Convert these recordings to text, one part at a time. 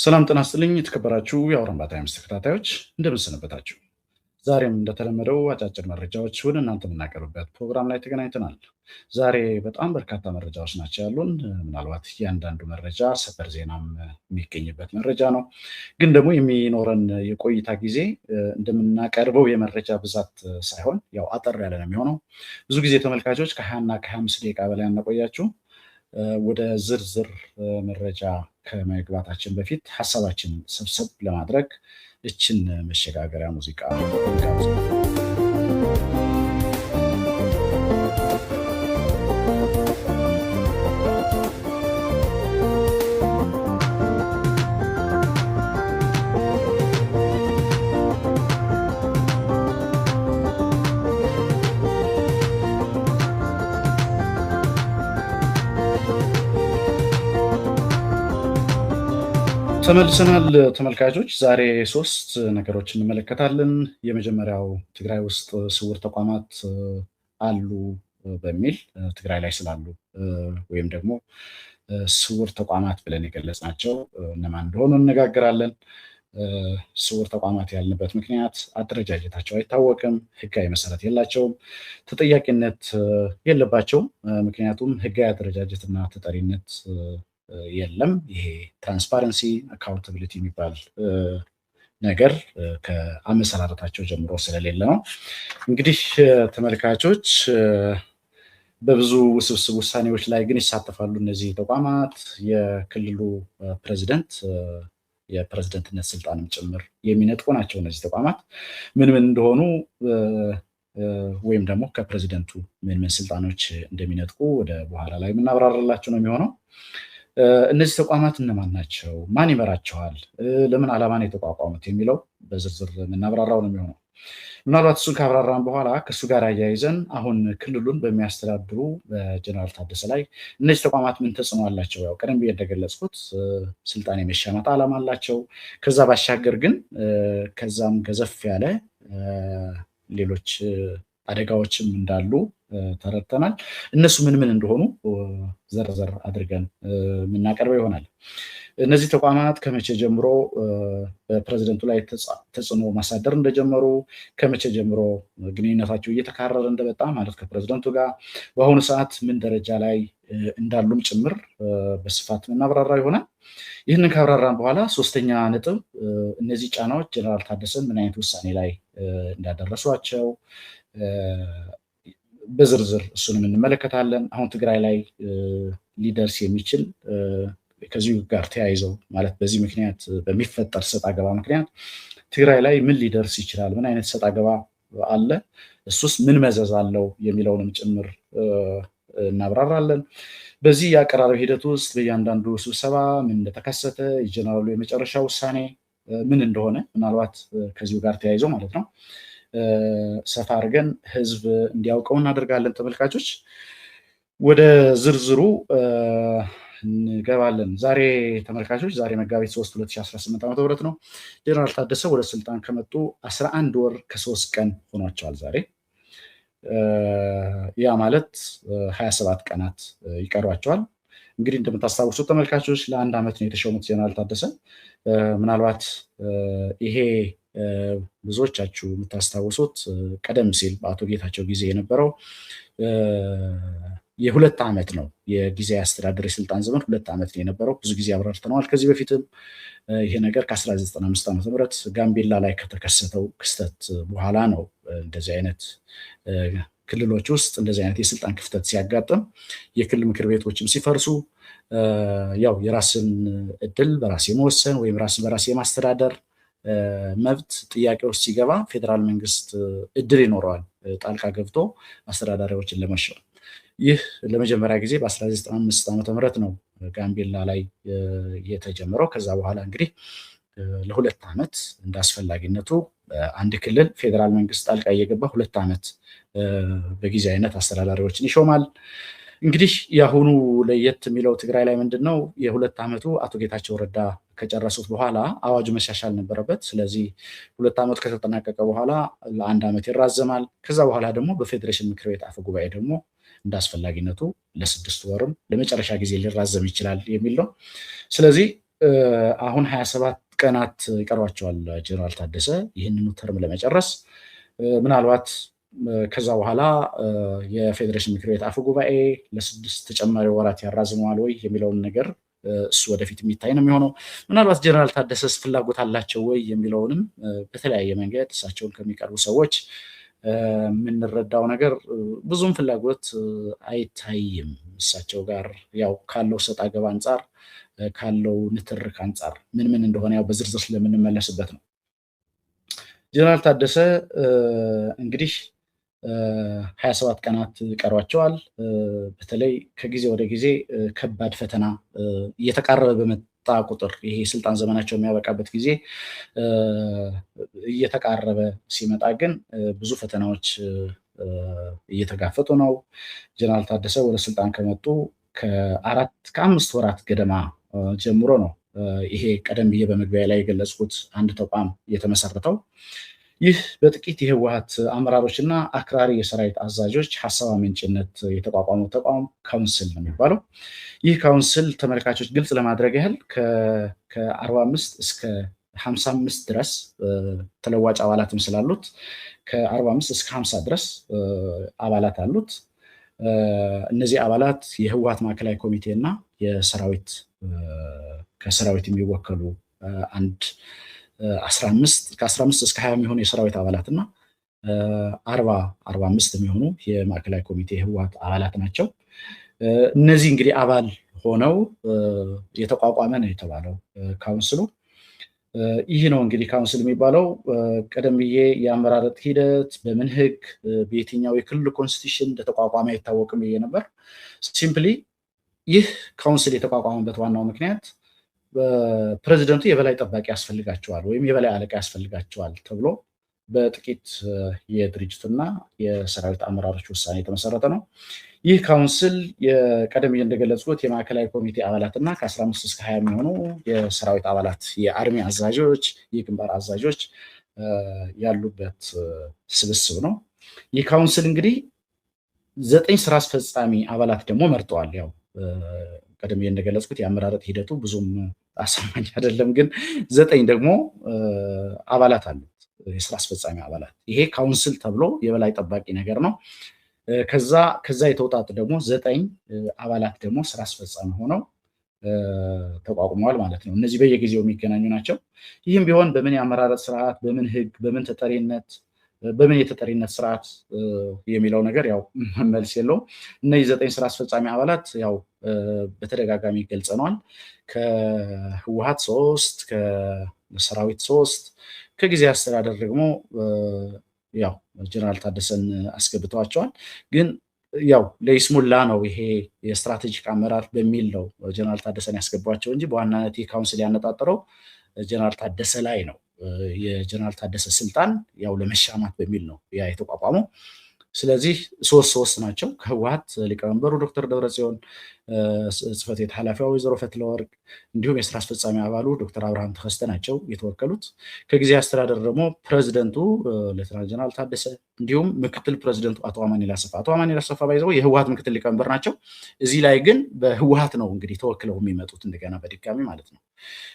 ሰላም ጤና ይስጥልኝ የተከበራችሁ የአውራምባ ታይምስ ተከታታዮች እንደምን ሰነበታችሁ? ዛሬም እንደተለመደው አጫጭር መረጃዎች ወደ እናንተ የምናቀርብበት ፕሮግራም ላይ ተገናኝተናል። ዛሬ በጣም በርካታ መረጃዎች ናቸው ያሉን። ምናልባት እያንዳንዱ መረጃ ሰበር ዜናም የሚገኝበት መረጃ ነው። ግን ደግሞ የሚኖረን የቆይታ ጊዜ እንደምናቀርበው የመረጃ ብዛት ሳይሆን ያው አጠር ያለ ነው የሚሆነው። ብዙ ጊዜ ተመልካቾች ከ20 እና ከ25 ደቂቃ በላይ አናቆያችሁ። ወደ ዝርዝር መረጃ ከመግባታችን በፊት ሀሳባችን ሰብሰብ ለማድረግ እችን መሸጋገሪያ ሙዚቃ እንጋብዝ። ተመልሰናል ተመልካቾች። ዛሬ 3 ነገሮች እንመለከታለን። የመጀመሪያው ትግራይ ውስጥ ስውር ተቋማት አሉ በሚል ትግራይ ላይ ስላሉ ወይም ደግሞ ስውር ተቋማት ብለን የገለጽናቸው እነማን እንደሆኑ እነጋገራለን። ስውር ተቋማት ያልንበት ምክንያት አደረጃጀታቸው አይታወቅም፣ ህጋዊ መሰረት የላቸውም፣ ተጠያቂነት የለባቸውም። ምክንያቱም ህጋዊ አደረጃጀትና ተጠሪነት የለም። ይሄ ትራንስፓረንሲ አካውንታቢሊቲ የሚባል ነገር ከአመሰራረታቸው ጀምሮ ስለሌለ ነው። እንግዲህ ተመልካቾች በብዙ ውስብስብ ውሳኔዎች ላይ ግን ይሳተፋሉ እነዚህ ተቋማት። የክልሉ ፕሬዚደንት የፕሬዝደንትነት ስልጣንም ጭምር የሚነጥቁ ናቸው እነዚህ ተቋማት። ምን ምን እንደሆኑ ወይም ደግሞ ከፕሬዚደንቱ ምን ምን ስልጣኖች እንደሚነጥቁ ወደ በኋላ ላይ የምናብራራላቸው ነው የሚሆነው። እነዚህ ተቋማት እነማን ናቸው? ማን ይመራቸዋል? ለምን ዓላማ ነው የተቋቋሙት? የሚለው በዝርዝር የምናብራራው ነው የሚሆነው። ምናልባት እሱን ካብራራን በኋላ ከእሱ ጋር አያይዘን አሁን ክልሉን በሚያስተዳድሩ በጀነራል ታደሰ ላይ እነዚህ ተቋማት ምን ተጽዕኖ አላቸው? ያው ቀደም ብዬ እንደገለጽኩት ስልጣን የመሻማት ዓላማ አላቸው። ከዛ ባሻገር ግን ከዛም ገዘፍ ያለ ሌሎች አደጋዎችም እንዳሉ ተረድተናል። እነሱ ምን ምን እንደሆኑ ዘርዘር አድርገን የምናቀርበው ይሆናል። እነዚህ ተቋማት ከመቼ ጀምሮ በፕሬዝደንቱ ላይ ተጽዕኖ ማሳደር እንደጀመሩ፣ ከመቼ ጀምሮ ግንኙነታቸው እየተካረረ እንደመጣ ማለት ከፕሬዝደንቱ ጋር በአሁኑ ሰዓት ምን ደረጃ ላይ እንዳሉም ጭምር በስፋት የምናብራራ ይሆናል። ይህንን ካብራራን በኋላ 3ኛ ነጥብ እነዚህ ጫናዎች ጀነራል ታደሰን ምን አይነት ውሳኔ ላይ እንዳደረሷቸው በዝርዝር እሱንም እንመለከታለን። አሁን ትግራይ ላይ ሊደርስ የሚችል ከዚሁ ጋር ተያይዘው ማለት በዚህ ምክንያት በሚፈጠር ሰጥ አገባ ምክንያት ትግራይ ላይ ምን ሊደርስ ይችላል፣ ምን አይነት ሰጥ አገባ አለ፣ እሱስ ምን መዘዝ አለው የሚለውንም ጭምር እናብራራለን። በዚህ የአቀራረብ ሂደት ውስጥ በእያንዳንዱ ስብሰባ ምን እንደተከሰተ የጀነራሉ የመጨረሻ ውሳኔ ምን እንደሆነ ምናልባት ከዚሁ ጋር ተያይዘው ማለት ነው ሰፋ አድርገን ህዝብ እንዲያውቀው እናደርጋለን። ተመልካቾች ወደ ዝርዝሩ እንገባለን። ዛሬ ተመልካቾች ዛሬ መጋቢት 3 2018 ዓ.ም ነው። ጀነራል ታደሰ ወደ ስልጣን ከመጡ 11 ወር ከ3 ቀን ሆኗቸዋል ዛሬ። ያ ማለት 27 ቀናት ይቀሯቸዋል። እንግዲህ እንደምታስታውሱት ተመልካቾች ለ1 ዓመት ነው የተሾሙት ጀነራል ታደሰ። ምናልባት ይሄ ብዙዎቻችሁ የምታስታውሱት ቀደም ሲል በአቶ ጌታቸው ጊዜ የነበረው የ2 ዓመት ነው የጊዜያዊ አስተዳደር የስልጣን ዘመን 2 ዓመት ነው የነበረው። ብዙ ጊዜ አብራርተነዋል ከዚህ በፊትም። ይሄ ነገር ከ1995 ዓ.ም ጋምቤላ ላይ ከተከሰተው ክስተት በኋላ ነው እንደዚህ አይነት ክልሎች ውስጥ እንደዚህ አይነት የስልጣን ክፍተት ሲያጋጥም የክልል ምክር ቤቶችም ሲፈርሱ ያው የራስን እድል በራስ የመወሰን ወይም ራስን በራስ የማስተዳደር መብት ጥያቄ ውስጥ ሲገባ ፌዴራል መንግስት እድል ይኖረዋል ጣልቃ ገብቶ አስተዳዳሪዎችን ለመሾም። ይህ ለመጀመሪያ ጊዜ በ1995 ዓ.ም ነው ጋምቤላ ላይ የተጀመረው። ከዛ በኋላ እንግዲህ ለ2 ዓመት እንደ አስፈላጊነቱ አንድ ክልል ፌዴራል መንግስት ጣልቃ እየገባ 2 ዓመት በጊዜያዊነት አስተዳዳሪዎችን ይሾማል። እንግዲህ የአሁኑ ለየት የሚለው ትግራይ ላይ ምንድነው? የ2 ዓመቱ አቶ ጌታቸው ረዳ ከጨረሱት በኋላ አዋጁ መሻሻል ነበረበት። ስለዚህ 2 ዓመቱ ከተጠናቀቀ በኋላ ለ1 ዓመት ይራዘማል። ከዛ በኋላ ደግሞ በፌዴሬሽን ምክር ቤት አፈ ጉባኤ ደግሞ እንዳስፈላጊነቱ ለ6 ወርም ለመጨረሻ ጊዜ ሊራዘም ይችላል የሚል ነው። ስለዚህ አሁን 27 ቀናት ይቀሯቸዋል ጀነራል ታደሰ ይህንኑ ተርም ለመጨረስ። ምናልባት ከዛ በኋላ የፌዴሬሽን ምክር ቤት አፈ ጉባኤ ለ6 ተጨማሪ ወራት ያራዝመዋል ወይ የሚለውን ነገር እሱ ወደፊት የሚታይ ነው የሚሆነው። ምናልባት ጀነራል ታደሰስ ፍላጎት አላቸው ወይ የሚለውንም በተለያየ መንገድ እሳቸውን ከሚቀርቡ ሰዎች የምንረዳው ነገር ብዙም ፍላጎት አይታይም። እሳቸው ጋር ያው ካለው ሰጣ ገባ አንጻር ካለው ንትርክ አንጻር ምን ምን እንደሆነ ያው በዝርዝር ስለምንመለስበት ነው። ጀነራል ታደሰ እንግዲህ 27 ቀናት ቀሯቸዋል። በተለይ ከጊዜ ወደ ጊዜ ከባድ ፈተና እየተቃረበ በመጣ ቁጥር ይሄ ስልጣን ዘመናቸው የሚያበቃበት ጊዜ እየተቃረበ ሲመጣ ግን ብዙ ፈተናዎች እየተጋፈጡ ነው። ጀነራል ታደሰ ወደ ስልጣን ከመጡ ከ5 ወራት ገደማ ጀምሮ ነው ይሄ ቀደም ብዬ በመግቢያ ላይ የገለጽኩት አንድ ተቋም የተመሰረተው። ይህ በጥቂት የህወሓት አመራሮችና አክራሪ የሰራዊት አዛዦች ሀሳብ አመንጭነት የተቋቋመው ተቋም ካውንስል ነው የሚባለው። ይህ ካውንስል ተመልካቾች ግልጽ ለማድረግ ያህል ከ45 እስከ 55 ድረስ ተለዋጭ አባላትም ስላሉት ከ45 እስከ 50 ድረስ አባላት አሉት። እነዚህ አባላት የህወሓት ማዕከላዊ ኮሚቴ እና ከሰራዊት የሚወከሉ ከ15 እስከ 20 የሚሆኑ የሰራዊት አባላት እና 45 የሚሆኑ የማዕከላዊ ኮሚቴ የህወሓት አባላት ናቸው። እነዚህ እንግዲህ አባል ሆነው የተቋቋመ ነው የተባለው ካውንስሉ። ይህ ነው እንግዲህ ካውንስል የሚባለው። ቀደም ብዬ የአመራረጥ ሂደት በምን ህግ በየትኛው የክልል ኮንስቲቱሽን እንደተቋቋመ አይታወቅም ብዬ ነበር። ሲምፕሊ ይህ ካውንስል የተቋቋመበት ዋናው ምክንያት ፕሬዚደንቱ የበላይ ጠባቂ ያስፈልጋቸዋል ወይም የበላይ አለቃ ያስፈልጋቸዋል ተብሎ በጥቂት የድርጅቱና የሰራዊት አመራሮች ውሳኔ የተመሰረተ ነው። ይህ ካውንስል ቀደም ብዬ እንደገለጽኩት የማዕከላዊ ኮሚቴ አባላትና ከ15 እስከ 20 የሚሆኑ የሰራዊት አባላት የአርሚ አዛዦች፣ የግንባር አዛዦች ያሉበት ስብስብ ነው። ይህ ካውንስል እንግዲህ 9 ስራ አስፈጻሚ አባላት ደግሞ መርጠዋል። ያው ቀደም ብዬ እንደገለጽኩት የአመራረጥ ሂደቱ ብዙም አሳማኝ አይደለም፣ ግን 9 ደግሞ አባላት አሉት፣ የስራ አስፈጻሚ አባላት። ይሄ ካውንስል ተብሎ የበላይ ጠባቂ ነገር ነው። ከዛ የተውጣጡ ደግሞ 9 አባላት ደግሞ ስራ አስፈጻሚ ሆነው ተቋቁመዋል ማለት ነው። እነዚህ በየጊዜው የሚገናኙ ናቸው። ይህም ቢሆን በምን የአመራረጥ ስርዓት፣ በምን ህግ፣ በምን የተጠሪነት ስርዓት የሚለው ነገር ያው መልስ የለውም። እነዚህ 9 ስራ አስፈጻሚ አባላት ያው በተደጋጋሚ ገልጸነዋል። ከህወሓት 3፣ ከሰራዊት 3፣ ከጊዜ አስተዳደር ደግሞ ያው ጀነራል ታደሰን አስገብተዋቸዋል። ግን ያው ለይስሙላ ነው ይሄ የስትራቴጂክ አመራር በሚል ነው ጀነራል ታደሰን ያስገቧቸው እንጂ በዋናነት ካውንስል ያነጣጠረው ጀነራል ታደሰ ላይ ነው። የጀነራል ታደሰ ስልጣን ያው ለመሻማት በሚል ነው ያ የተቋቋመው። ስለዚህ 3 ናቸው። ከህወሓት ሊቀመንበሩ ዶክተር ደብረጽዮን፣ ጽህፈት ቤት ኃላፊዋ ወይዘሮ ፈትለወርቅ እንዲሁም የስራ አስፈጻሚ አባሉ ዶክተር አብርሃም ተከስተ ናቸው የተወከሉት። ከጊዜ አስተዳደር ደግሞ ፕሬዚደንቱ ሌተናል ጀነራል ታደሰ እንዲሁም ምክትል ፕሬዚደንቱ አቶ አማኑኤል አሰፋ። አቶ አማኑኤል አሰፋ ባይዘው የህወሓት ምክትል ሊቀመንበር ናቸው። እዚህ ላይ ግን በህወሓት ነው እንግዲህ ተወክለው የሚመጡት እንደገና በድጋሚ ማለት ነው።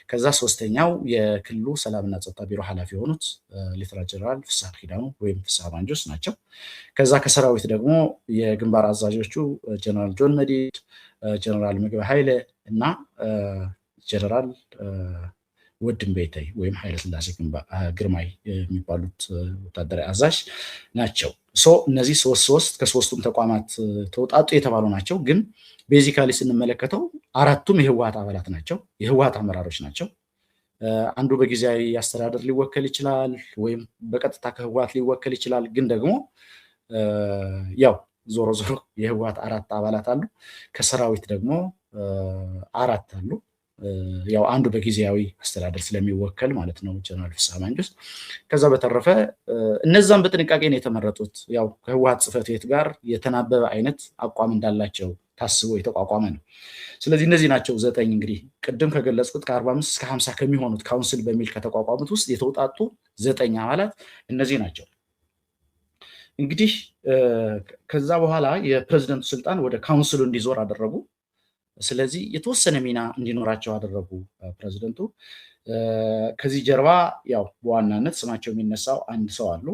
ከዛ 3ኛው የክልሉ ሰላምና ጸጥታ ቢሮ ኃላፊ የሆኑት ሌተናል ጀነራል ፍስሐ ኪዳኑ ወይም ፍስሐ ማንጆስ ናቸው። ከዛ ከሰራዊት ደግሞ የግንባር አዛዦቹ ጀነራል ጆን መዲድ፣ ጀነራል ምግበ ኃይለ እና ጀነራል ወድም ቤተይ ወይም ኃይለ ስላሴ ግርማይ የሚባሉት ወታደራዊ አዛዥ ናቸው። እነዚህ 3 ከ3ቱም ተቋማት ተውጣጡ የተባሉ ናቸው። ግን ቤዚካሊ ስንመለከተው 4ቱም የህወሓት አባላት ናቸው፣ የህወሓት አመራሮች ናቸው። አንዱ በጊዜያዊ አስተዳደር ሊወከል ይችላል ወይም በቀጥታ ከህወሓት ሊወከል ይችላል። ግን ደግሞ ያው ዞሮ የህወሓት 4 አባላት አሉ። ከሰራዊት ደግሞ 4 አሉ። ያው አንዱ በጊዜያዊ አስተዳደር ስለሚወከል ማለት ነው ጀነራል ፍስሐ ማንጁስ። ከዛ በተረፈ እነዛም በጥንቃቄ ነው የተመረጡት። ያው ከህወሓት ጽህፈት ቤት ጋር የተናበበ አይነት አቋም እንዳላቸው ታስቦ የተቋቋመ ነው። ስለዚህ እነዚህ ናቸው 9 እንግዲህ ቅድም ከገለጽኩት ከ45 እስከ 50 ከሚሆኑት ካውንስል በሚል ከተቋቋሙት ውስጥ የተውጣጡ 9 አባላት እነዚህ ናቸው። እንግዲህ ከዛ በኋላ የፕሬዝደንቱ ስልጣን ወደ ካውንስሉ እንዲዞር አደረጉ። ስለዚህ የተወሰነ ሚና እንዲኖራቸው አደረጉ ፕሬዚደንቱ። ከዚህ ጀርባ ያው በዋናነት ስማቸው የሚነሳው አንድ ሰው አሉ።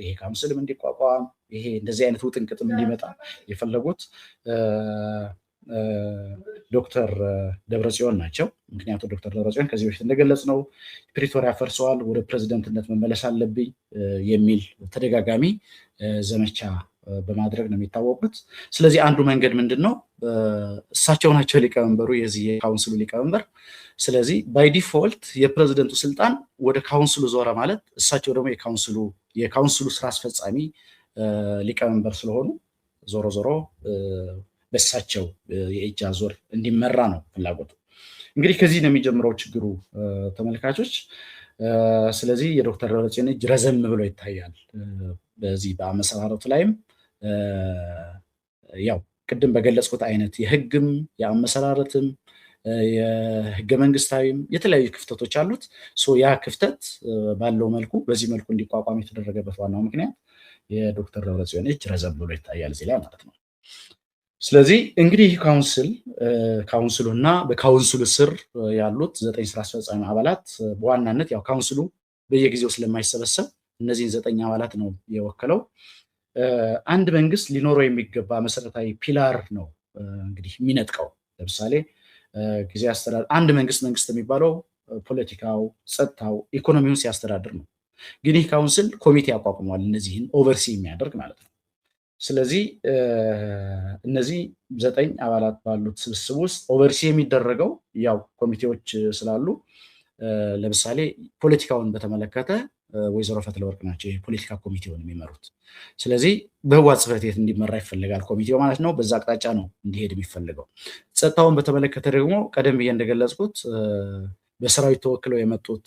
ይሄ ካውንስልም እንዲቋቋም ይሄ እንደዚህ አይነት ውጥንቅጥም እንዲመጣ የፈለጉት ዶክተር ደብረጽዮን ናቸው። ምክንያቱም ዶክተር ደብረጽዮን ከዚህ በፊት እንደገለጽ ነው ፕሪቶሪያ ፈርሰዋል፣ ወደ ፕሬዚደንትነት መመለስ አለብኝ የሚል ተደጋጋሚ ዘመቻ በማድረግ ነው የሚታወቁት። ስለዚህ አንዱ መንገድ ምንድን ነው? እሳቸው ናቸው ሊቀመንበሩ፣ የዚህ የካውንስሉ ሊቀመንበር። ስለዚህ ባይ ዲፎልት የፕሬዚደንቱ ስልጣን ወደ ካውንስሉ ዞረ ማለት እሳቸው ደግሞ የካውንስሉ ስራ አስፈጻሚ ሊቀመንበር ስለሆኑ ዞሮ ዞሮ በእሳቸው የእጅ አዙር እንዲመራ ነው ፍላጎቱ። እንግዲህ ከዚህ ነው የሚጀምረው ችግሩ ተመልካቾች። ስለዚህ የዶክተር ደብረጽዮን እጅ ረዘም ብሎ ይታያል። በዚህ በአመሰራረቱ ላይም ያው ቅድም በገለጽኩት አይነት የህግም የአመሰራረትም የህገ መንግስታዊም የተለያዩ ክፍተቶች አሉት። ያ ክፍተት ባለው መልኩ በዚህ መልኩ እንዲቋቋም የተደረገበት ዋናው ምክንያት የዶክተር ደብረጽዮን እጅ ረዘም ብሎ ይታያል እዚህ ላይ ማለት ነው። ስለዚህ እንግዲህ ይህ ካውንስሉና በካውንስሉ ስር ያሉት 9 ስራ አስፈጻሚ አባላት በዋናነት ያው ካውንስሉ በየጊዜው ስለማይሰበሰብ እነዚህን 9 አባላት ነው የወከለው። አንድ መንግስት ሊኖረው የሚገባ መሰረታዊ ፒላር ነው እንግዲህ የሚነጥቀው። ለምሳሌ ጊዜ አስተዳደር አንድ መንግስት የሚባለው ፖለቲካው፣ ጸጥታው፣ ኢኮኖሚውን ሲያስተዳድር ነው። ግን ይህ ካውንስል ኮሚቴ ያቋቁመዋል እነዚህን ኦቨርሲ የሚያደርግ ማለት ነው። ስለዚህ እነዚህ 9 አባላት ባሉት ስብስብ ውስጥ ኦቨርሲ የሚደረገው ያው ኮሚቴዎች ስላሉ ለምሳሌ ፖለቲካውን በተመለከተ ወይዘሮ ፈትለወርቅ ናቸው የፖለቲካ ኮሚቴውን የሚመሩት። ስለዚህ በህወሓት ጽሕፈት ቤት እንዲመራ ይፈልጋል ኮሚቴው ማለት ነው። በዛ አቅጣጫ ነው እንዲሄድ የሚፈልገው። ጸጥታውን በተመለከተ ደግሞ ቀደም ብዬ እንደገለጽኩት በሰራዊት ተወክለው የመጡት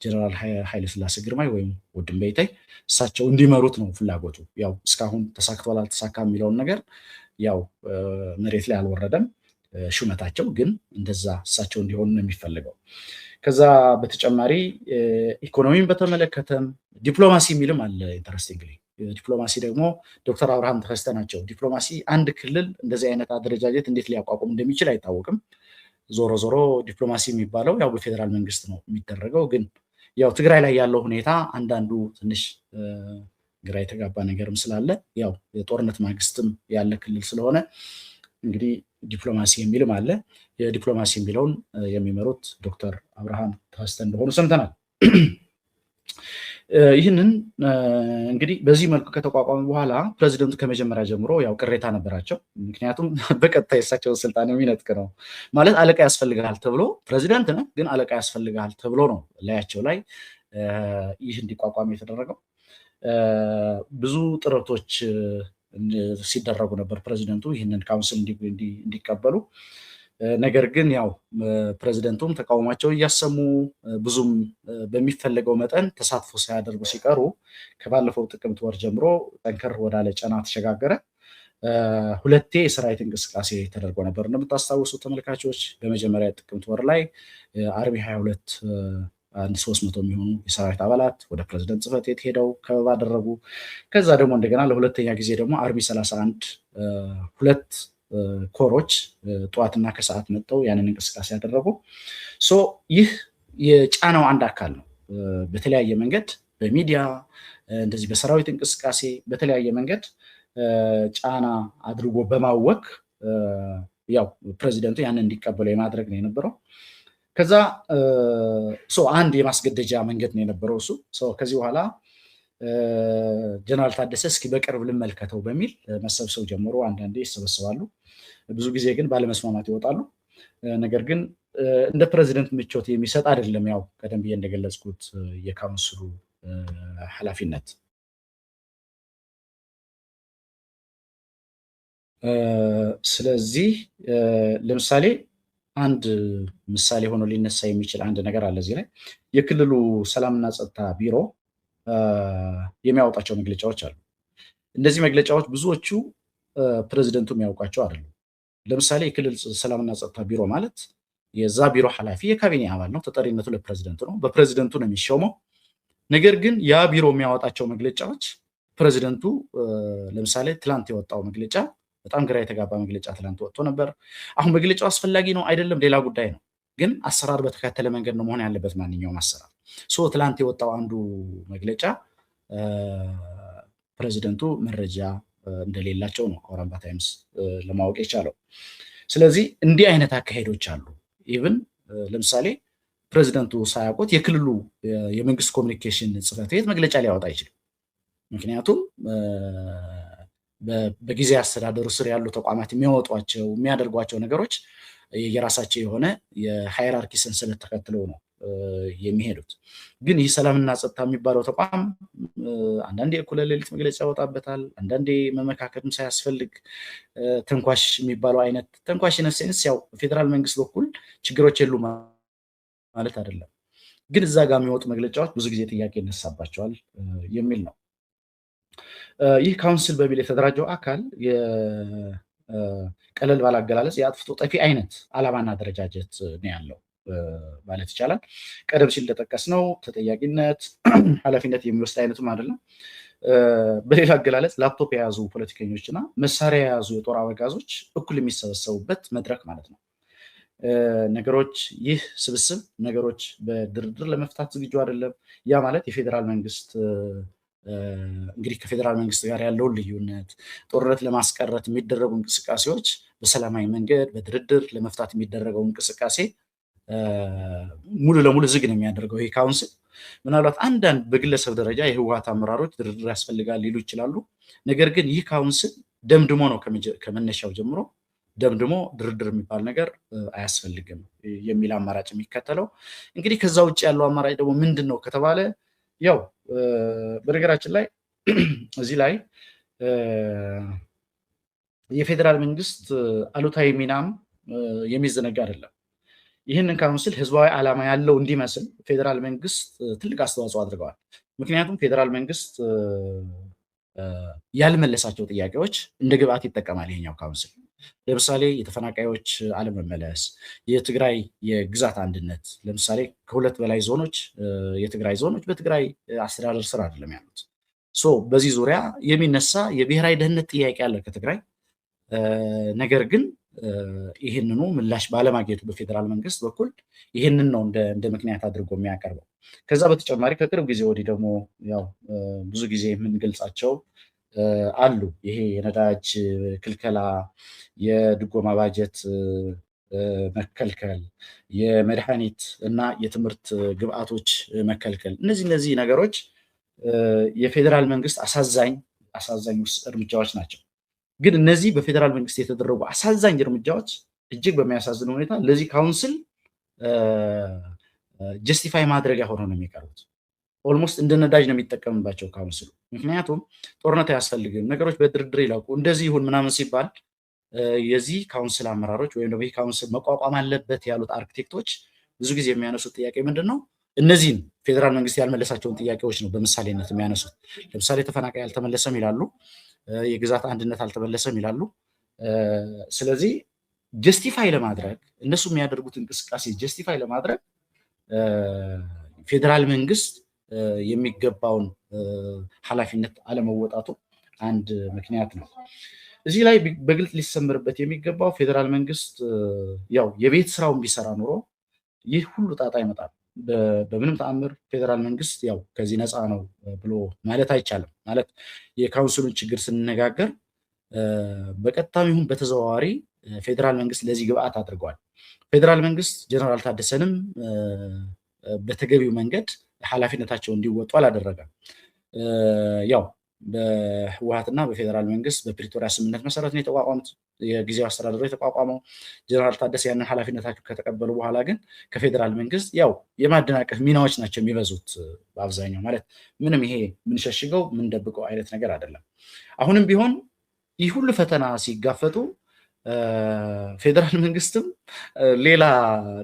ጀነራል ኃይለስላሴ ግርማይ ወይም ውድም በይታይ እሳቸው እንዲመሩት ነው ፍላጎቱ። ያው እስካሁን ተሳክቷል አልተሳካም የሚለውን ነገር ያው መሬት ላይ አልወረደም ሹመታቸው፣ ግን እንደዛ እሳቸው እንዲሆኑ ነው የሚፈልገው። ከዛ በተጨማሪ ኢኮኖሚን በተመለከተም ዲፕሎማሲ የሚልም አለ። ኢንተረስቲንግሊ ዲፕሎማሲ ደግሞ ዶክተር አብርሃም ተከስተ ናቸው። ዲፕሎማሲ አንድ ክልል እንደዚህ አይነት አደረጃጀት እንዴት ሊያቋቁም እንደሚችል አይታወቅም። ዞሮ ዞሮ ዲፕሎማሲ የሚባለው ያው በፌዴራል መንግስት ነው የሚደረገው። ግን ያው ትግራይ ላይ ያለው ሁኔታ አንዳንዱ ትንሽ ግራ የተጋባ ነገርም ስላለ ያው የጦርነት ማግስትም ያለ ክልል ስለሆነ እንግዲህ ዲፕሎማሲ የሚልም አለ። የዲፕሎማሲ የሚለውን የሚመሩት ዶክተር አብርሃም ተከስተ እንደሆኑ ሰምተናል። ይህንን እንግዲህ በዚህ መልኩ ከተቋቋመ በኋላ ፕሬዚደንቱ ከመጀመሪያ ጀምሮ ያው ቅሬታ ነበራቸው። ምክንያቱም በቀጥታ የእሳቸውን ስልጣን የሚነጥቅ ነው ማለት አለቃ ያስፈልግሃል ተብሎ ፕሬዚደንት ነህ ግን አለቃ ያስፈልግሃል ተብሎ ነው ላያቸው ላይ ይህ እንዲቋቋም የተደረገው። ብዙ ጥረቶች ሲደረጉ ነበር ፕሬዚደንቱ ይህንን ካውንስል እንዲቀበሉ። ነገር ግን ያው ፕሬዚደንቱም ተቃውሟቸው እያሰሙ ብዙም በሚፈለገው መጠን ተሳትፎ ሳያደርጉ ሲቀሩ ከባለፈው ጥቅምት ወር ጀምሮ ጠንከር ወዳለ ጫና ተሸጋገረ። 2 የሰራዊት እንቅስቃሴ ተደርጎ ነበር እንደምታስታውሱ ተመልካቾች። በመጀመሪያ ጥቅምት ወር ላይ አርቢ 22 300 የሚሆኑ የሰራዊት አባላት ወደ ፕሬዚደንት ጽሕፈት ቤት ሄደው ከበባ አደረጉ። ከዛ ደግሞ እንደገና ለሁለተኛ ጊዜ ደግሞ አርቢ 31 2 ኮሮች ጠዋትና ከሰዓት መጥተው ያንን እንቅስቃሴ ያደረጉ። ይህ የጫናው አንድ አካል ነው። በተለያየ መንገድ በሚዲያ እንደዚህ በሰራዊት እንቅስቃሴ በተለያየ መንገድ ጫና አድርጎ በማወክ ያው ፕሬዚደንቱ ያንን እንዲቀበሉ የማድረግ ነው የነበረው። ከዛ አንድ የማስገደጃ መንገድ ነው የነበረው እሱ። ከዚህ በኋላ ጀነራል ታደሰ እስኪ በቅርብ ልመልከተው በሚል መሰብሰብ ጀምሮ አንዳንዴ ይሰበሰባሉ። ብዙ ጊዜ ግን ባለመስማማት ይወጣሉ። ነገር ግን እንደ ፕሬዚደንት ምቾት የሚሰጥ አይደለም። ያው ቀደም ብዬ እንደገለጽኩት የካውንስሉ ኃላፊነት ስለዚህ ለምሳሌ አንድ ምሳሌ ሆኖ ሊነሳ የሚችል አንድ ነገር አለ እዚህ ላይ። የክልሉ ሰላምና ጸጥታ ቢሮ የሚያወጣቸው መግለጫዎች አሉ። እነዚህ መግለጫዎች ብዙዎቹ ፕሬዚደንቱ የሚያውቃቸው አይደሉም። ለምሳሌ የክልል ሰላምና ጸጥታ ቢሮ ማለት የዛ ቢሮ ኃላፊ የካቢኔ አባል ነው። ተጠሪነቱ ለፕሬዚደንቱ ነው። በፕሬዚደንቱ ነው የሚሾመው። ነገር ግን ያ ቢሮ የሚያወጣቸው መግለጫዎች ፕሬዚደንቱ ለምሳሌ ትላንት የወጣው መግለጫ በጣም ግራ የተጋባ መግለጫ ትላንት ወጥቶ ነበር። አሁን መግለጫው አስፈላጊ ነው አይደለም ሌላ ጉዳይ ነው፣ ግን አሰራር በተከተለ መንገድ ነው መሆን ያለበት ማንኛውም አሰራር። ትላንት የወጣው አንዱ መግለጫ ፕሬዚደንቱ መረጃ እንደሌላቸው ነው አውራምባ ታይምስ ለማወቅ የቻለው። ስለዚህ እንዲህ አይነት አካሄዶች አሉ። ኢቭን ለምሳሌ ፕሬዚደንቱ ሳያውቁት የክልሉ የመንግስት ኮሚኒኬሽን ጽሕፈት ቤት መግለጫ ሊያወጣ አይችልም። ምክንያቱም በጊዜ አስተዳደሩ ስር ያሉ ተቋማት የሚያወጧቸው የሚያደርጓቸው ነገሮች የራሳቸው የሆነ የሃይራርኪ ሰንሰለት ተከትለው ነው የሚሄዱት። ግን ይህ ሰላምና ጸጥታ የሚባለው ተቋም አንዳንዴ እኩለ ሌሊት መግለጫ ያወጣበታል፣ አንዳንዴ መመካከልም ሳያስፈልግ ተንኳሽ የሚባለው አይነት ተንኳሽ ነሴንስ ያው ፌዴራል መንግስት በኩል ችግሮች የሉ ማለት አይደለም፣ ግን እዛ ጋር የሚወጡ መግለጫዎች ብዙ ጊዜ ጥያቄ ይነሳባቸዋል የሚል ነው። ይህ ካውንስል በሚል የተደራጀው አካል ቀለል ባለ አገላለጽ የአጥፍቶ ጠፊ አይነት ዓላማና አደረጃጀት ነው ያለው ማለት ይቻላል። ቀደም ሲል እንደጠቀስነው ተጠያቂነት፣ ኃላፊነት የሚወስድ አይነቱም አይደለም። በሌላ አገላለጽ ላፕቶፕ የያዙ ፖለቲከኞችና መሳሪያ የያዙ የጦር አበጋዞች እኩል የሚሰበሰቡበት መድረክ ማለት ነው። ይህ ስብስብ ነገሮች በድርድር ለመፍታት ዝግጁ አይደለም። ያ ማለት የፌዴራል መንግስት እንግዲህ ከፌዴራል መንግስት ጋር ያለውን ልዩነት ጦርነት ለማስቀረት የሚደረጉ እንቅስቃሴዎች በሰላማዊ መንገድ በድርድር ለመፍታት የሚደረገው እንቅስቃሴ ሙሉ ለሙሉ ዝግ ነው የሚያደርገው ይሄ ካውንስል። ምናልባት አንዳንድ በግለሰብ ደረጃ የህወሓት አመራሮች ድርድር ያስፈልጋል ሊሉ ይችላሉ። ነገር ግን ይህ ካውንስል ደምድሞ ነው ከመነሻው ጀምሮ ደምድሞ ድርድር የሚባል ነገር አያስፈልግም የሚል አማራጭ የሚከተለው። እንግዲህ ከዛ ውጭ ያለው አማራጭ ደግሞ ምንድን ነው ከተባለ ያው በነገራችን ላይ እዚህ ላይ የፌዴራል መንግስት አሉታዊ ሚናም የሚዘነጋ አይደለም። ይህንን ካውንስል ህዝባዊ ዓላማ ያለው እንዲመስል ፌዴራል መንግስት ትልቅ አስተዋጽኦ አድርገዋል። ምክንያቱም ፌዴራል መንግስት ያልመለሳቸው ጥያቄዎች እንደ ግብአት ይጠቀማል ይሄኛው ካውንስል። ለምሳሌ የተፈናቃዮች አለመመለስ፣ የትግራይ የግዛት አንድነት። ለምሳሌ ከሁለት በላይ ዞኖች የትግራይ ዞኖች በትግራይ አስተዳደር ስር አይደለም ያሉት። በዚህ ዙሪያ የሚነሳ የብሔራዊ ደህንነት ጥያቄ አለ ከትግራይ። ነገር ግን ይህንኑ ምላሽ ባለማግኘቱ በፌዴራል መንግስት በኩል ይህንን ነው እንደ ምክንያት አድርጎ የሚያቀርበው። ከዛ በተጨማሪ ከቅርብ ጊዜ ወዲህ ደግሞ ያው ብዙ ጊዜ የምንገልጻቸው አሉ። ይሄ የነዳጅ ክልከላ፣ የድጎማ ባጀት መከልከል፣ የመድኃኒት እና የትምህርት ግብአቶች መከልከል፣ እነዚህ ነገሮች የፌዴራል መንግስት አሳዛኝ እርምጃዎች ናቸው። ግን እነዚህ በፌዴራል መንግስት የተደረጉ አሳዛኝ እርምጃዎች እጅግ በሚያሳዝን ሁኔታ ለዚህ ካውንስል ጀስቲፋይ ማድረጊያ ሆነው ነው የሚቀርቡት። ኦልሞስት እንደ ነዳጅ ነው የሚጠቀምባቸው ካውንስሉ። ምክንያቱም ጦርነት አያስፈልግም፣ ነገሮች በድርድር ይላቁ፣ እንደዚህ ይሁን ምናምን ሲባል የዚህ ካውንስል አመራሮች ወይም ደግሞ ይህ ካውንስል መቋቋም አለበት ያሉት አርክቴክቶች ብዙ ጊዜ የሚያነሱት ጥያቄ ምንድን ነው? እነዚህን ፌዴራል መንግስት ያልመለሳቸውን ጥያቄዎች ነው በምሳሌነት የሚያነሱት። ለምሳሌ ተፈናቃይ አልተመለሰም ይላሉ፣ የግዛት አንድነት አልተመለሰም ይላሉ። ስለዚህ ጀስቲፋይ ለማድረግ እነሱ የሚያደርጉት እንቅስቃሴ ጀስቲፋይ ለማድረግ ፌዴራል መንግስት የሚገባውን ኃላፊነት አለመወጣቱ አንድ ምክንያት ነው። እዚህ ላይ በግልጽ ሊሰምርበት የሚገባው ፌዴራል መንግስት ያው የቤት ስራውን ቢሰራ ኑሮ ይህ ሁሉ ጣጣ ይመጣል። በምንም ተአምር ፌዴራል መንግስት ያው ከዚህ ነፃ ነው ብሎ ማለት አይቻልም። ማለት የካውንስሉን ችግር ስንነጋገር በቀጥታም ይሁን በተዘዋዋሪ ፌዴራል መንግስት ለዚህ ግብአት አድርገዋል። ፌዴራል መንግስት ጀነራል ታደሰንም በተገቢው መንገድ ኃላፊነታቸው እንዲወጡ አላደረገም። ያው በህወሓትና በፌዴራል መንግስት በፕሪቶሪያ ስምምነት መሰረት ነው የተቋቋሙት የጊዜያዊ አስተዳደሩ የተቋቋመው። ጀነራል ታደሰ ያንን ኃላፊነታቸው ከተቀበሉ በኋላ ግን ከፌዴራል መንግስት ያው የማደናቀፍ ሚናዎች ናቸው የሚበዙት በአብዛኛው። ማለት ምንም ይሄ ምንሸሽገው ምንደብቀው አይነት ነገር አይደለም። አሁንም ቢሆን ይህ ሁሉ ፈተና ሲጋፈጡ ፌዴራል መንግስትም ሌላ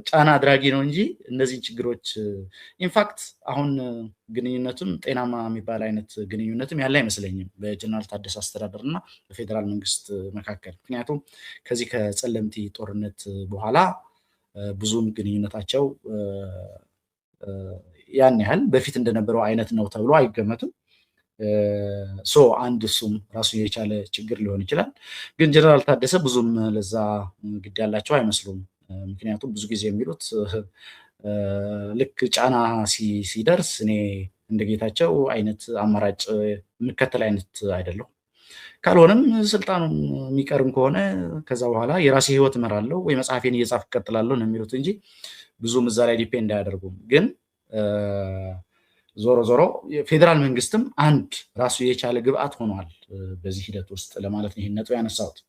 ጫና አድራጊ ነው እንጂ እነዚህን ችግሮች ኢንፋክት አሁን ግንኙነቱም ጤናማ የሚባል አይነት ግንኙነትም ያለ አይመስለኝም በጀነራል ታደሰ አስተዳደር እና በፌዴራል መንግስት መካከል። ምክንያቱም ከዚህ ከጸለምቲ ጦርነት በኋላ ብዙም ግንኙነታቸው ያን ያህል በፊት እንደነበረው አይነት ነው ተብሎ አይገመትም። አንድ እሱም ራሱ የቻለ ችግር ሊሆን ይችላል። ግን ጀነራል ታደሰ ብዙም ለዛ ግድ ያላቸው አይመስሉም። ምክንያቱም ብዙ ጊዜ የሚሉት ልክ ጫና ሲደርስ እኔ እንደ ጌታቸው አይነት አማራጭ የምከተል አይነት አይደለሁም። ካልሆነም ስልጣኑን የሚቀርም ከሆነ ከዛ በኋላ የራሴ ህይወት እመራለሁ ወይ መጽሐፌን እየጻፍኩ እቀጥላለሁ ነው የሚሉት እንጂ ብዙም እዛ ላይ ዲፔንድ አያደርጉም። ግን ዞሮ ዞሮ ፌዴራል መንግስትም አንድ ራሱ የቻለ ግብአት ሆኗል በዚህ ሂደት ውስጥ ለማለት ነው ይህን ነጥብ ያነሳሁት።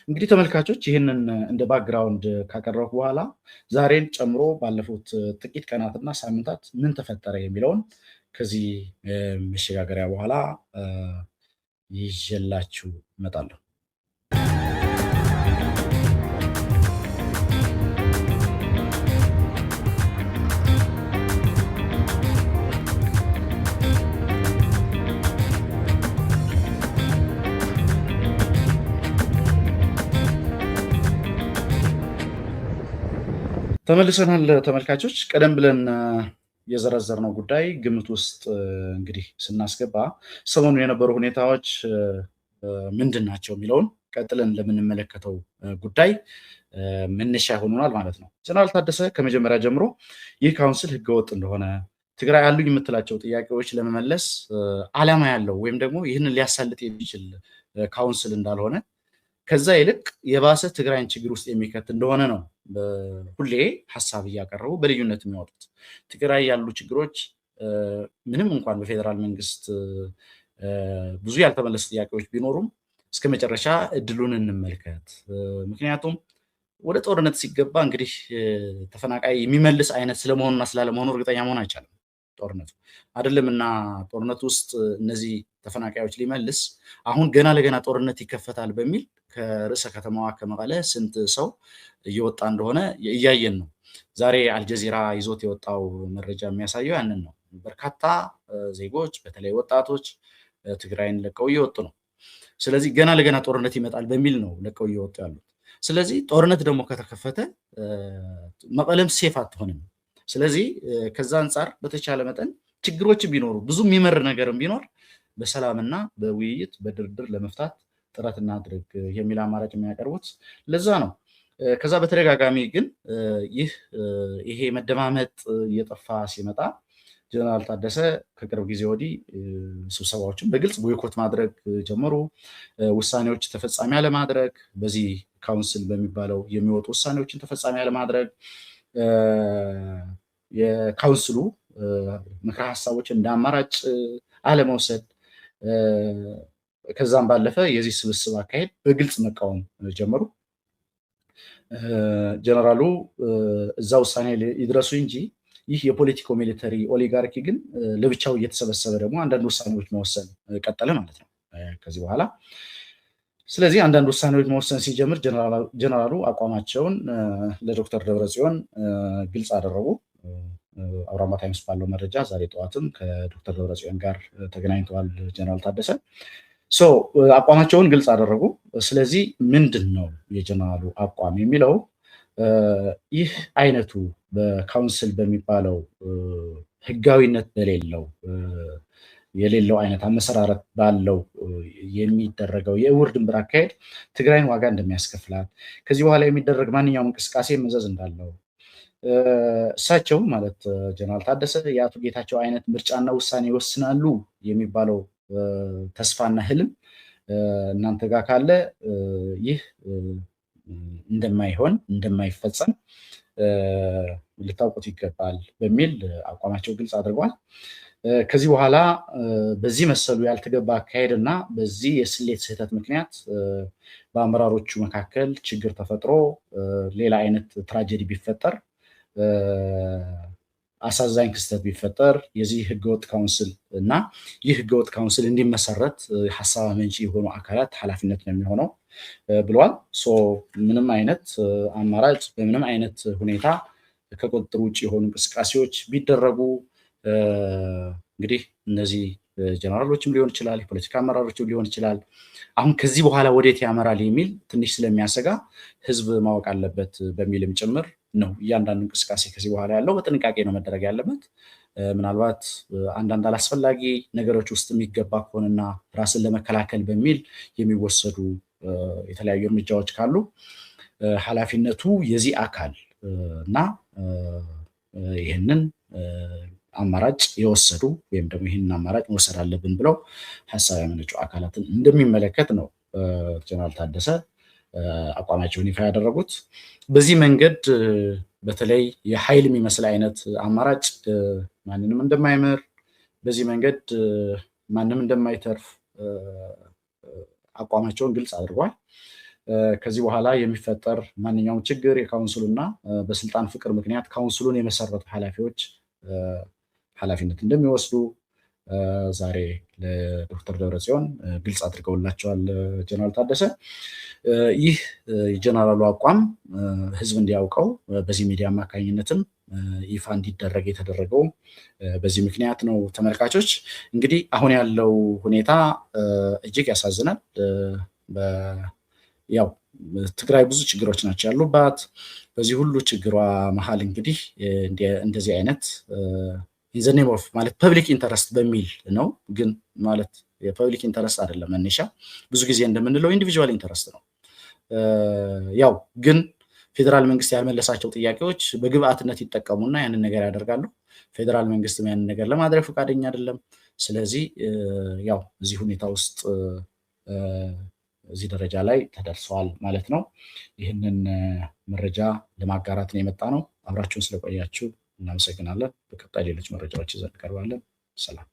እንግዲህ ተመልካቾች ይህንን እንደ ባክግራውንድ ካቀረብኩ በኋላ ዛሬን ጨምሮ ባለፉት ጥቂት ቀናትና ሳምንታት ምን ተፈጠረ የሚለውን ከዚህ መሸጋገሪያ በኋላ ይዤላችሁ እመጣለሁ። ተመልሰናል ተመልካቾች። ቀደም ብለን የዘረዘርነው ጉዳይ ግምት ውስጥ እንግዲህ ስናስገባ ሰሞኑ የነበሩ ሁኔታዎች ምንድን ናቸው የሚለውን ቀጥለን ለምንመለከተው ጉዳይ መነሻ ይሆኑናል ማለት ነው። ጀነራል ታደሰ ከመጀመሪያ ጀምሮ ይህ ካውንስል ህገወጥ እንደሆነ፣ ትግራይ አሉኝ የምትላቸው ጥያቄዎች ለመመለስ ዓላማ ያለው ወይም ደግሞ ይህንን ሊያሳልጥ የሚችል ካውንስል እንዳልሆነ፣ ከዛ ይልቅ የባሰ ትግራይን ችግር ውስጥ የሚከት እንደሆነ ነው ሁሌ ሀሳብ እያቀረቡ በልዩነት የሚወጡት። ትግራይ ያሉ ችግሮች ምንም እንኳን በፌዴራል መንግስት ብዙ ያልተመለሱ ጥያቄዎች ቢኖሩም እስከ መጨረሻ እድሉን እንመልከት። ምክንያቱም ወደ ጦርነት ሲገባ እንግዲህ ተፈናቃይ የሚመልስ አይነት ስለመሆኑና ስላለመሆኑ እርግጠኛ መሆን አይቻልም። ጦርነቱ አይደለምና ጦርነት ውስጥ እነዚህ ተፈናቃዮች ሊመልስ አሁን ገና ለገና ጦርነት ይከፈታል በሚል ከርዕሰ ከተማዋ ከመቀለ ስንት ሰው እየወጣ እንደሆነ እያየን ነው። ዛሬ አልጀዚራ ይዞት የወጣው መረጃ የሚያሳየው ያንን ነው። በርካታ ዜጎች በተለይ ወጣቶች ትግራይን ለቀው እየወጡ ነው። ስለዚህ ገና ለገና ጦርነት ይመጣል በሚል ነው ለቀው እየወጡ ያሉት። ስለዚህ ጦርነት ደግሞ ከተከፈተ መቀለም ሴፍ አትሆንም። ስለዚህ ከዛ አንጻር በተቻለ መጠን ችግሮች ቢኖሩ ብዙ የሚመር ነገርም ቢኖር በሰላምና በውይይት በድርድር ለመፍታት ጥረት እናድርግ የሚል አማራጭ የሚያቀርቡት ለዛ ነው። ከዛ በተደጋጋሚ ግን ይሄ መደማመጥ እየጠፋ ሲመጣ ጀነራል ታደሰ ከቅርብ ጊዜ ወዲህ ስብሰባዎችን በግልጽ ቦይኮት ማድረግ ጀመሩ። ውሳኔዎች ተፈጻሚ አለማድረግ፣ በዚህ ካውንስል በሚባለው የሚወጡ ውሳኔዎችን ተፈጻሚ አለማድረግ፣ የካውንስሉ ምክረ ሀሳቦችን እንደ አማራጭ አለመውሰድ፣ ከዛም ባለፈ የዚህ ስብስብ አካሄድ በግልጽ መቃወም ጀመሩ። ጀነራሉ እዛ ውሳኔ ይድረሱ እንጂ ይህ የፖለቲኮ ሚሊተሪ ኦሊጋርኪ ግን ለብቻው እየተሰበሰበ ደግሞ አንዳንድ ውሳኔዎች መወሰን ቀጠለ ማለት ነው ከዚህ በኋላ። ስለዚህ አንዳንድ ውሳኔዎች መወሰን ሲጀምር ጀነራሉ አቋማቸውን ለዶክተር ደብረጽዮን ግልጽ አደረጉ። አውራምባ ታይምስ ባለው መረጃ ዛሬ ጠዋትም ከዶክተር ደብረጽዮን ጋር ተገናኝተዋል ጀነራል ታደሰ። አቋማቸውን ግልጽ አደረጉ። ስለዚህ ምንድን ነው የጀነራሉ አቋም የሚለው ይህ አይነቱ በካውንስል በሚባለው ህጋዊነት የሌለው አይነት አመሰራረት ባለው የሚደረገው የእውር ድንብር አካሄድ ትግራይን ዋጋ እንደሚያስከፍላት፣ ከዚህ በኋላ የሚደረግ ማንኛውም እንቅስቃሴ መዘዝ እንዳለው እሳቸው ማለት ጀነራል ታደሰ የአቶ ጌታቸው አይነት ምርጫና ውሳኔ ይወስናሉ የሚባለው ተስፋና ህልም እናንተ ጋር ካለ ይህ እንደማይፈጸም ልታውቁት ይገባል በሚል አቋማቸው ግልጽ አድርጓል። ከዚህ በኋላ በዚህ መሰሉ ያልተገባ አካሄድ እና በዚህ የስሌት ስህተት ምክንያት በአመራሮቹ መካከል ችግር ተፈጥሮ ሌላ አይነት ትራጀዲ ቢፈጠር፣ አሳዛኝ ክስተት ቢፈጠር የዚህ ህገወጥ ካውንስል እና ይህ ህገወጥ ካውንስል እንዲመሰረት ሀሳብ አመንጪ የሆኑ አካላት ኃላፊነት ነው የሚሆነው ብለዋል። ምንም አይነት አማራጭ በምንም አይነት ሁኔታ ከቁጥጥር ውጭ የሆኑ እንቅስቃሴዎች ቢደረጉ እንግዲህ እነዚህ ጀነራሎችም ሊሆን ይችላል፣ የፖለቲካ አመራሮችም ሊሆን ይችላል፣ አሁን ከዚህ በኋላ ወዴት ያመራል የሚል ትንሽ ስለሚያሰጋ ህዝብ ማወቅ አለበት በሚልም ጭምር ነው እያንዳንዱ እንቅስቃሴ ከዚህ በኋላ ያለው በጥንቃቄ ነው መደረግ ያለበት። ምናልባት አንዳንድ አላስፈላጊ ነገሮች ውስጥ የሚገባ ከሆነና ራስን ለመከላከል በሚል የሚወሰዱ የተለያዩ እርምጃዎች ካሉ ኃላፊነቱ የዚህ አካል እና ይህንን አማራጭ የወሰዱ ወይም ደግሞ ይህንን አማራጭ መውሰድ አለብን ብለው ሀሳብ ያመነጩ አካላትን እንደሚመለከት ነው ጀነራል ታደሰ አቋማቸውን ይፋ ያደረጉት። በዚህ መንገድ በተለይ የኃይል የሚመስል አይነት አማራጭ ማንንም እንደማይምር፣ በዚህ መንገድ ማንም እንደማይተርፍ አቋማቸውን ግልጽ አድርጓል። ከዚህ በኋላ የሚፈጠር ማንኛውም ችግር የካውንስሉና በስልጣን ፍቅር ምክንያት ካውንስሉን የመሰረቱ ኃላፊዎች ኃላፊነት እንደሚወስዱ ዛሬ ለዶክተር ደብረጽዮን ግልጽ አድርገውላቸዋል ጀነራል ታደሰ። ይህ የጀነራሉ አቋም ህዝብ እንዲያውቀው በዚህ ሚዲያ አማካኝነትም ይፋ እንዲደረግ የተደረገው በዚህ ምክንያት ነው። ተመልካቾች እንግዲህ አሁን ያለው ሁኔታ እጅግ ያሳዝናል። ያው ትግራይ ብዙ ችግሮች ናቸው ያሉባት። በዚህ ሁሉ ችግሯ መሀል እንግዲህ እንደዚህ አይነት ኢንዘኔም ኦፍ ማለት ፐብሊክ ኢንተረስት በሚል ነው። ግን ማለት የፐብሊክ ኢንተረስት አይደለም መነሻ፣ ብዙ ጊዜ እንደምንለው ኢንዲቪጁዋል ኢንተረስት ነው። ያው ግን ፌዴራል መንግስት ያልመለሳቸው ጥያቄዎች በግብአትነት ይጠቀሙና ያንን ነገር ያደርጋሉ። ፌዴራል መንግስትም ያንን ነገር ለማድረግ ፈቃደኛ አይደለም። ስለዚህ ያው እዚህ ሁኔታ ውስጥ እዚህ ደረጃ ላይ ተደርሰዋል ማለት ነው። ይህንን መረጃ ለማጋራት ነው የመጣ ነው። አብራችሁን ስለቆያችሁ እናመሰግናለን። በቀጣይ ሌሎች መረጃዎች ይዘን እንቀርባለን። ሰላም።